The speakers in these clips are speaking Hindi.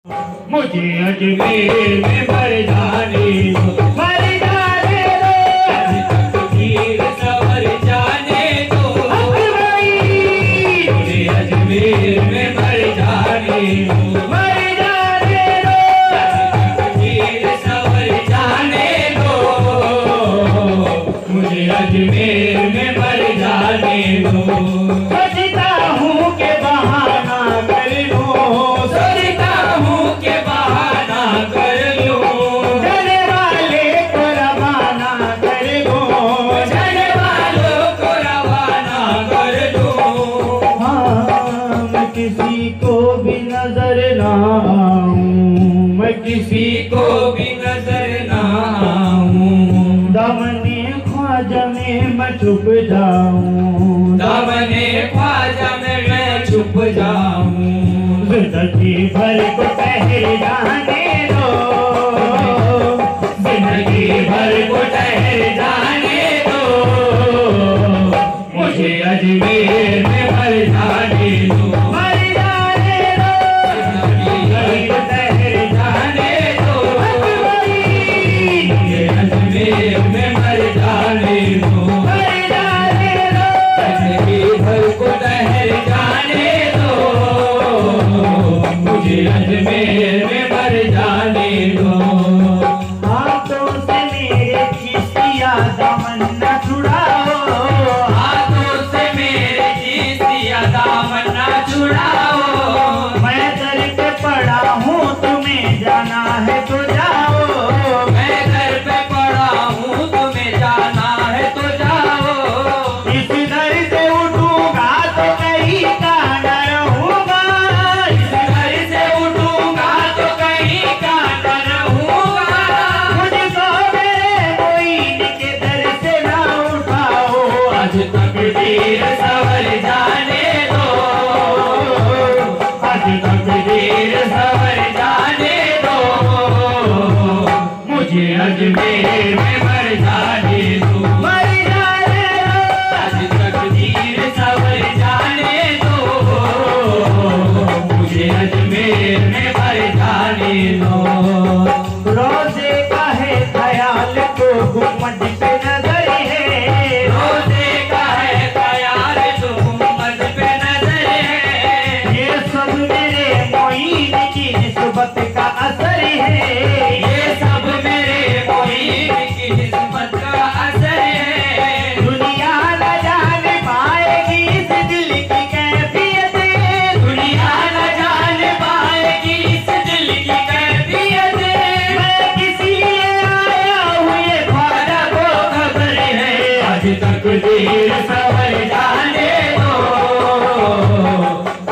मुझे अजमेर में मर जाने दो, मर जाने दो, तकदीर सवर जाने दो। मुझे अजमेर में मर जाने दो, मर जाने दो, तकदीर सवर जाने दो। मुझे अजमेर में मर जाने दो। सोचता हूँ के बहाना कर लूँ, सोचता हूँ के बहाना कर लूँ, जाने वाले को रवाना कर लूँ, जाने वालों को रवाना कर लूँ। हाँ, मैं किसी को भी नजर ना आऊँ, मैं किसी को भी नजर ना आऊँ। दामने ख्वाजा में मैं छुप जाऊँ, दामने ख्वाजा में मैं छुप जाऊँ। जिंदगी भर को ठहर जाने दो, जिंदगी भर को ठहर जाने दो। मुझे अजमेर में मर जाने दो, मर जाने दो, जिंदगी भर को ठहर जाने दो। मुझे अजमेर में मर जाने दो, मर जाने दो, जिंदगी भर को ठहर जाने दो। मुझे अजमेर में मर जाने दो। हाथों से मेरे चिश्तिया दामन न छुड़ाओ, हाथों से मेरे चिश्तिया दामन न छुड़ाओ। मैं दर पे पड़ा हूँ, तुम्हें जाना है तो जाओ, मैं दर पे पड़ा हूँ, तुम्हें जाना है तो जाओ। इस दर से उठूंगा तो कहीं का न रहूंगा, इस दर से उठूंगा तो कहीं का न रहूंगा। मुझको मेरे मोइन के दर से ना उठाओ, आज तकदीर सवर जाने दो, आज तकदीर सवर जाने दो। मुझे अजमेर में मर जाने दो, मर जाने दो, आज तकदीर सवर जाने दो। मुझे अजमेर में मर जाने दो। रोजे का है ख्याल को गुम्मद पे नजर है, रोजे का है ख्याल तो गुम्मद पे नजर है। ये सब मेरे मोइन की निस्बत का असर है, ये सब मेरे मोइन की निस्बत का असर है। दुनिया न जान पाएगी इस दिल की कैफियत, दुनिया न जान पाएगी इस दिल की कैफियत। मैं किस लिए आया हूँ ये ख्वाजा को खबर है, आज तकदीर सवर जाने दो,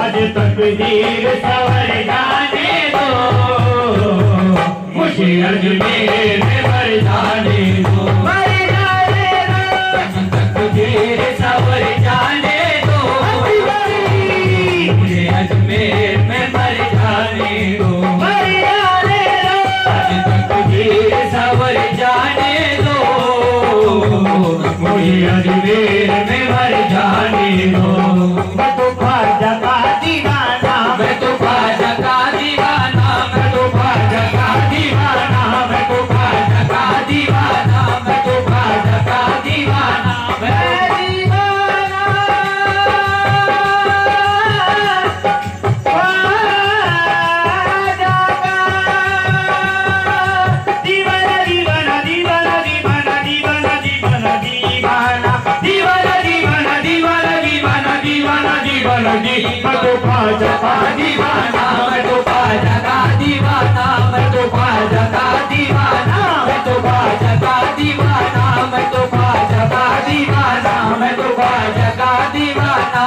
आज तकदीर सवर जाने दो। मुझे अजमेर में मर जाने दो, मर जाने दो, आज तकदीर सवर जाने दो। मुझे अजमेर में मर जाने दो, मर जाने दो, आज तकदीर सवर जाने दो। मुझे अजमेर में मर जाने दो। मैं तो ख्वाजा का दीवाना, मैं तो ख्वाजा का दीवाना, मैं तो ख्वाजा का दीवाना, मैं तो ख्वाजा का दीवाना, मैं तो ख्वाजा का दीवाना, मैं दीवाना ख्वाजा का। दीवाना दीवाना दीवाना दीवाना दीवाना दीवाना दीवाना दीवाना दीवाना दीवाना दीवाना दीवाना दीवाना दी। मैं तो ख्वाजा का दीवाना, मैं तो ख्वाजा का दीवाना, मैं तो ख्वाजा का दीवाना, मैं तो ख्वाजा का दीवाना, मैं तो ख्वाजा का दीवाना, मैं तो ख्वाजा का दीवाना।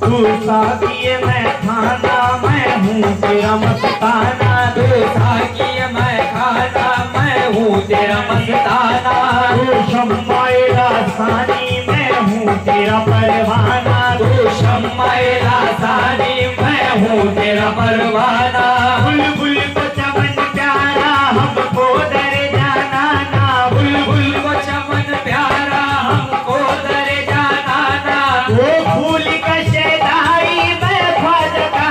तू साकिए मैं खाना, मैं हूँ तेरा मस्ताना, तू साकिए मैं खाना, मैं हूँ तेरा मस्ताना। तू शम्माए रासानी, मैं हूँ तेरा परवाना, तू शम्माए रासानी, मैं हूँ तेरा परवाना। बुलबुल को चमन प्यारा, हमको दर जाना ना, बुलबुल को चमन प्यारा, हमको दर जाना ना। वो फूल का शेदाई, मैं ख्वाजा का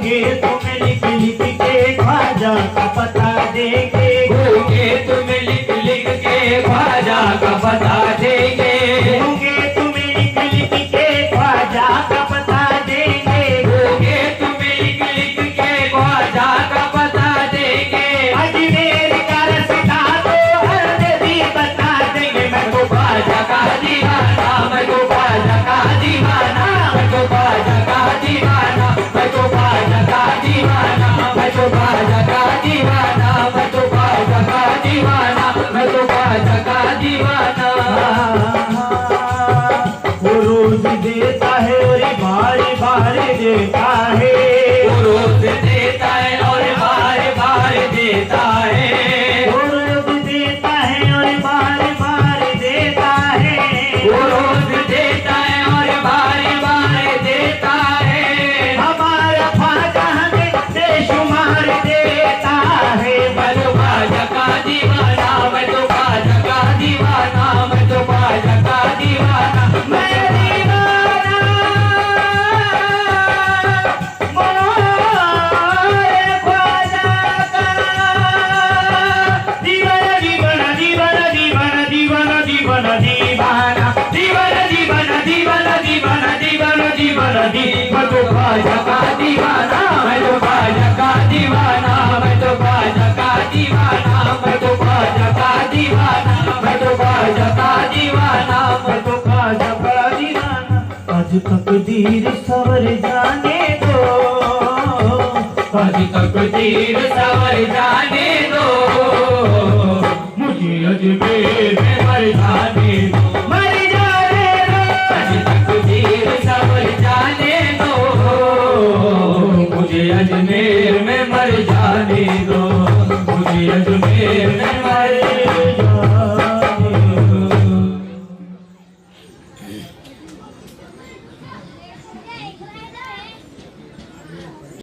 होंगे तुम लिख लिख के ख्वाजा का पता देंगे, होंगे तुम लिख लिख के ख्वाजा का पता देंगे, होंगे तुम लिख लिख के ख्वाजा का पता देंगे, होंगे तुम लिख लिख के ख्वाजा का पता देंगे। अजमेर का रास्ता तो हर नदी बता देंगे। मैं तो ख्वाजा का दीवाना, मैं तो ख्वाजा का दीवाना, मैं तो ख्वाजा का दीवाना, मैं तो ख्वाजा का दीवाना, मैं तो ख्वाजा का दीवाना, मैं तो ख्वाजा का दीवाना, मैं तो ख्वाजा का दीवाना। वो रोज देता है और बारी बारी देता है, वो रोज देता है और बार बार देता है, वो रोज देता है और बारी बारी देता है, वो रोज देता है और बार बार देता है। हमारा ख्वाजा हमें बेशुमार देता है। मैं तो ख्वाजा का दीवाना, मैं तो ख्वाजा का दीवाना, मैं तो ख्वाजा का दीवाना, मैं दीवाना मोरे ख्वाजा का, दीवाना दीवाना दीवाना दीवाना दीवाना दीवाना दीवाना दीवाना दीवाना दीवाना दीवाना दीवाना दीवाना मैं तो ख्वाजा का दीवाना, मैं तो ख्वाजा का दीवाना, मैं तो ख्वाजा का दीवाना, मैं तो ख्वाजा का दीवाना, मैं तो ख्वाजा का दीवाना, मैं तो ख्वाजा का दीवाना। आज तकदीर सवर जाने दो, आज तकदीर सवर जाने दो, मुझे अजमेर में मर जाने दो, मर जाने दो। आज तकदीर सवर जाने दो, मुझे अजमेर